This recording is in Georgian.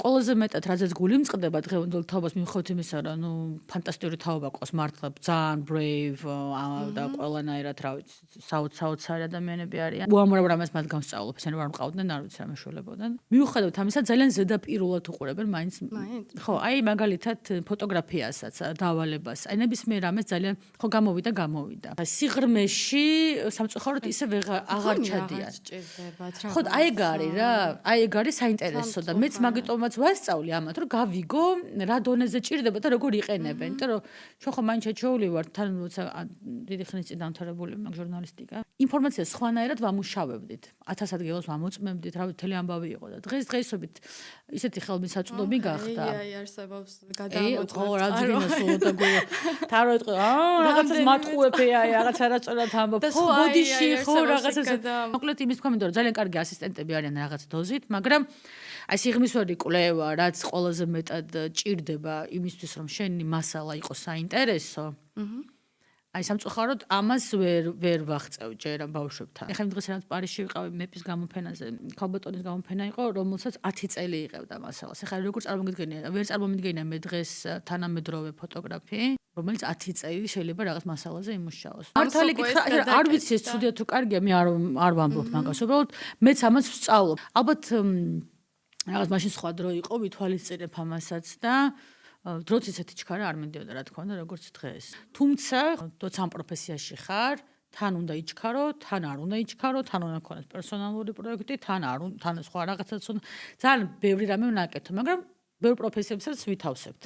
ყველაზე მეტად რაზეც გული მწყდება დღევანდელ თაობას მიუხედავად იმისა, რომ ფანტასტიკური თაობა ყავს მართლა ძალიან brave და ყველანაირად რა ვიცი საოცარი ადამიანები არიან. უამრავ რამეს მათ განსწავლობ, ესენი ვარ მყავდნენ, არ ვიცი რამე შველებოდან. მიუხედავად ამისა ძალიან ზედაპირულად უყურებენ მაინც. ხო, აი მაგალითად ფოტოგრაფიასაც, დავალებას, აი ნებისმიერ რამეს ძალიან ხო გამოვიდა. სიღრმეში სამწუხაროდ ისე აღარ ჩადიან. ხო, აი ეგ არის რა, აი ეგ არის საინტერესო და მეც მაგიტომაც ვასწავლი ამათ, რომ გავიგო რა დონეზე ჭირდება და როგორ იყენებენ, იმიტომ რომ ჩვენ ხო მაინც შეჩეული ვართ, თან როცა დიდი ხნის წინ დამთავრებული მაგ ჟურნალისტიკა. ინფორმაციას სხვანაირად ვამუშავებდით. 1000 ადგილას ვამოწმებდით, რა ვიცი, თელი ამბავი იყო და დღესდღეობით ისეთი ხელმისაწვდომი გახდა. აი, არსებობს გადამოწმება. ხო, რა ძინა სულ და გულო. თარო ეტყვი, რაღაცას მათყუებე, აი, რაღაც არასწორად ამბობ. ხო, ბოდიში, ხო, რაღაცას. მოკლედ იმის თქვა მინდა, რომ ძალიან კარგი ასისტენტები არიან რაღაც დოზით, მაგრამ აი სიღრმისვერი კვლევა, რაც ყველაზე მეტად ჭირდება იმისთვის, რომ შენი მასალა იყოს საინტერესო. აი სამწუხაროდ ამას ვერ ვაღწევ ჯერ ბავშვებთან. ეხლა იმ დღეს რაღაც პარიზში ვიყავი მეპის გამოფენაზე, ქალბატონის გამოფენა იყო, რომელსაც 10 წელი იღებდა მასალას. ეხლა როგორ წარმოგიდგენია, ვერ წარმომიდგენია მე დღეს თანამედროვე ფოტოგრაფი, რომელიც 10 წელი შეიძლება რაღაც მასალაზე იმუშაოს. მართალი გითხრა, არ ვიცი ეს ცუდია თუ კარგია, მე არ ვამბობ მაგას. უბრალოდ მეც ამას ვსწავლობ. ალბათ რაღაც მაშინ სხვა დრო იყო, ვითვალისწინებ ამასაც და დროც ისეთი ჩქარა არ მინდოდა რა თქმა უნდა როგორც დღეს. თუმცა თოც ამ პროფესიაში ხარ, თან უნდა იჩქარო, თან არ უნდა იჩქარო, თან უნდა გქონდეს პერსონალური პროექტი, თან სხვა რაღაცაც უნდა. ძალიან ბევრი რამე უნდა აკეთო, მაგრამ ბევრ პროფესიებსაც ვითავსებთ.